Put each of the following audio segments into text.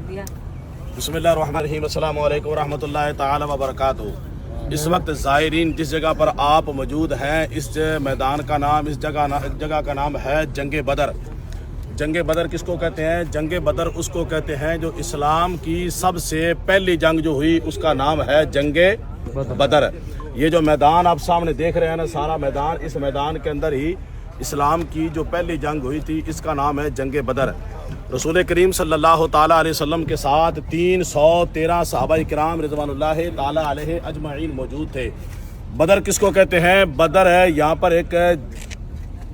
दिया। बिस्मिल्लाहिर्रहमानिर्रहीम, अस्सलामु अलैकुम रहमतुल्लाहि ताला व बरकातुहू। इस वक्त ज़ायरीन जिस जगह पर आप मौजूद हैं, इस मैदान का नाम, इस जगह का नाम है जंग बदर। जंग बदर किसको कहते हैं? जंग बदर उसको कहते हैं जो इस्लाम की सबसे पहली जंग जो हुई, उसका नाम है जंग बदर। ये जो मैदान आप सामने देख रहे हैं ना, सारा मैदान, इस मैदान के अंदर ही इस्लाम की जो पहली जंग हुई थी, इसका नाम है जंग बदर। रसूल करीम सल्लल्लाहु ताला अलैहि वसल्लम के साथ 313 सहाबाए किराम रिज़वानुल्लाहि ताला अलैहि अजमईन मौजूद थे। बदर किसको कहते हैं? बदर है यहाँ पर एक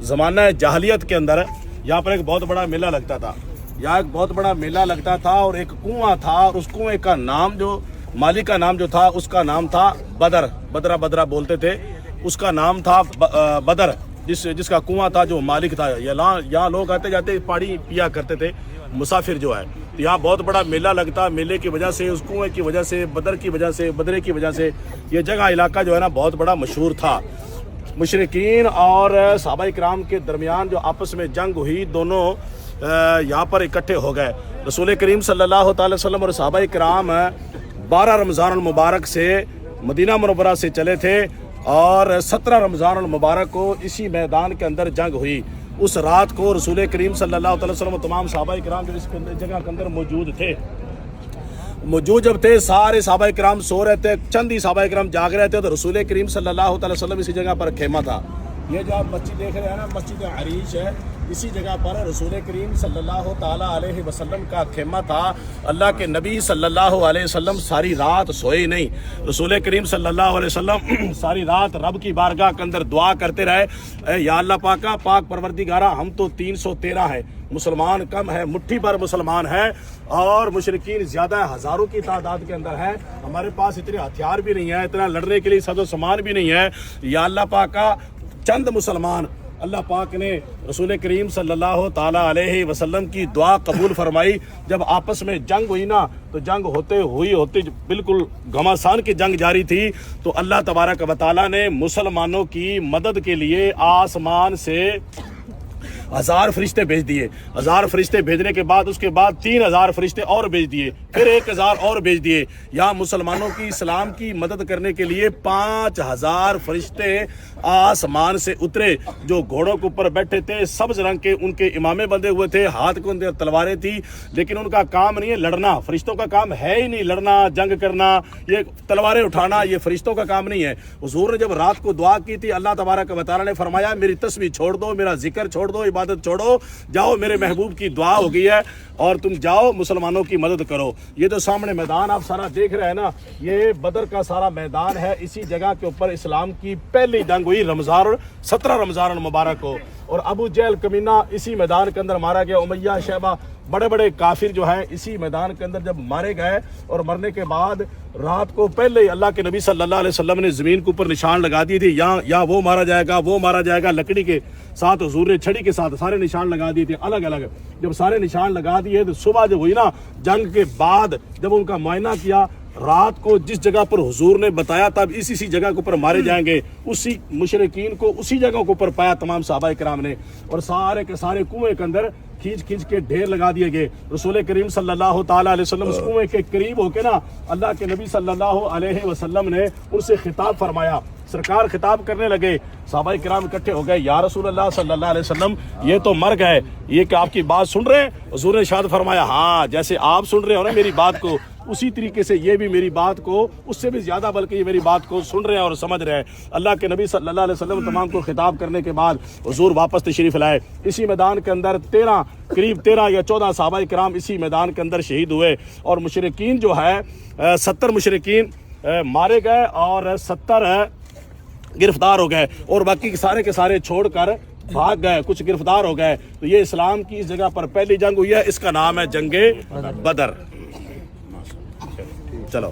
ज़माना जाहलियत के अंदर यहाँ पर एक बहुत बड़ा मेला लगता था। यहाँ एक बहुत बड़ा मेला लगता था और एक कुआं था, और उस कुएं का नाम, जो मालिक का नाम जो था, उसका नाम था बदर। बदरा बदरा बोलते थे, उसका नाम था बदर। जिसका कुआं था, जो मालिक था। यहाँ लोग आते जाते पानी पिया करते थे, मुसाफिर जो है। तो यहाँ बहुत बड़ा मेला लगता। मेले की वजह से, उस कुएं की वजह से, बदर की वजह से, बदरे की वजह से ये जगह इलाका जो है ना बहुत बड़ा मशहूर था। मुशरिकीन और सहाबाए किराम के दरमियान जो आपस में जंग हुई, दोनों यहाँ पर इकट्ठे हो गए। रसूल करीम सल्लल्लाहु अलैहि वसल्लम और सहाबाए किराम 12 रमज़ान मुबारक से मदीना मुनव्वरा से चले थे, और 17 रमज़ान मुबारक को इसी मैदान के अंदर जंग हुई। उस रात को रसूल करीम सल्लल्लाहु अलैहि वसल्लम तमाम सहाबाए किराम जो इस जगह के अंदर मौजूद जब थे, सारे सहाबाए किराम सो रहे थे, चंद ही सहाबाए किराम जाग रहे थे, तो रसूल करीम सल्लल्लाहु अलैहि वसल्लम इसी जगह पर खेमा था। ये जो आप मस्जिद देख रहे हैं ना, मस्जिद अरीश है, इसी जगह पर रसूल करीम सल्लल्लाहु ताला अलैहि वसल्लम का खेमा था। अल्लाह के नबी सल्लल्लाहु अलैहि वसल्लम सारी रात सोए नहीं। रसूल करीम सल्लल्लाहु अलैहि वसल्लम सारी रात रब की बारगाह के अंदर दुआ करते रहे, या अल्लाह पाका, पाक परवरदिगारा, हम तो 313 है, मुसलमान कम है, मुट्ठी भर मुसलमान है, और मुशरिकीन ज़्यादा है, हज़ारों की तादाद के अंदर है। हमारे पास इतने हथियार भी नहीं है, इतना लड़ने के लिए साजो सामान भी नहीं है। या अल्लाह पाका, चंद मुसलमान, अल्लाह पाक ने रसूल करीम सल्लल्लाहु ताला अलैहि वसल्लम की दुआ कबूल फरमाई। जब आपस में जंग हुई ना, तो जंग होते बिल्कुल घमासान की जंग जारी थी, तो अल्लाह तबारक व तआला ने मुसलमानों की मदद के लिए आसमान से 1000 फरिश्ते भेज दिए। 1000 फरिश्ते भेजने के बाद, उसके बाद 3000 फरिश्ते और भेज दिए, फिर 1000 और भेज दिए। यहाँ मुसलमानों की इस्लाम की मदद करने के लिए 5000 फरिश्ते आसमान से उतरे, जो घोड़ों के ऊपर बैठे थे, सब्ज रंग के उनके इमामे बंधे हुए थे, हाथ के अंदर तलवारें थी। लेकिन उनका काम नहीं है लड़ना, फरिश्तों का काम है ही नहीं लड़ना, जंग करना, ये तलवारें उठाना, ये फरिश्तों का काम नहीं है। हुजूर ने जब रात को दुआ की थी, अल्लाह तबारक व तआला ने फरमाया, मेरी तस्बीह छोड़ दो, मेरा जिक्र छोड़ दो, इबादत छोड़ो, जाओ, मेरे महबूब की दुआ हो गई है, और तुम जाओ मुसलमानों की मदद करो। ये तो सामने मैदान आप सारा देख रहे हैं ना, ये बदर का सारा मैदान है। इसी जगह के ऊपर इस्लाम की पहली जंग हुई 17 रमज़ान मुबारक को, और अबू जहल कमीना इसी मैदान के अंदर मारा गया। उमैया, शैबा, बड़े बड़े काफिर जो हैं इसी मैदान के अंदर जब मारे गए, और मरने के बाद रात को पहले ही अल्लाह के नबी सल्लल्लाहु अलैहि वसल्लम ने ज़मीन के ऊपर निशान लगा दिए थे, यहाँ वो मारा जाएगा, वो मारा जाएगा, लकड़ी के साथ, हुजूर ने छड़ी के साथ सारे निशान लगा दिए थे अलग अलग। जब सारे निशान लगा दिए, तो सुबह जब हुई ना जंग के बाद, जब उनका मुआयना किया, रात को जिस जगह पर हुजूर ने बताया था इसी जगह के ऊपर मारे जाएंगे, उसी मुशरिकीन को उसी जगह के ऊपर पाया तमाम सहाबाए किराम ने, और सारे के सारे कुएं के अंदर खींच के ढेर लगा दिए गए। रसूल करीम सल्लल्लाहु ताला अलैहि वसल्लम उस कुएं के करीब होके ना, अल्लाह के नबी सल्लल्लाहु अलैहि वसल्लम ने उनसे खिताब फरमाया। सरकार खिताब करने लगे, सहाबाए किराम इकट्ठे हो गए, या रसूल अल्लाह सल्लल्लाहु अलैहि वसल्लम, ये तो मर गए, ये क्या आपकी बात सुन रहे हैं? हुजूर ने इरशाद फरमाया, हाँ, जैसे आप सुन रहे हो ना मेरी बात को, उसी तरीके से ये भी मेरी बात को, उससे भी ज्यादा बल्कि ये मेरी बात को सुन रहे हैं और समझ रहे हैं। अल्लाह के नबी सल्लल्लाहु अलैहि वसल्लम तमाम को खिताब करने के बाद हुजूर वापस तशरीफ लाए। इसी मैदान के अंदर करीब 13 या 14 सहाबाए किराम इसी मैदान के अंदर शहीद हुए, और मुशरिकीन जो है 70 मुशरिकीन मारे गए, और 70 गिरफ्तार हो गए, और बाकी सारे के सारे छोड़कर भाग गए, कुछ गिरफ्तार हो गए। तो ये इस्लाम की इस जगह पर पहली जंग हुई है, इसका नाम है जंगे बदर। चलो।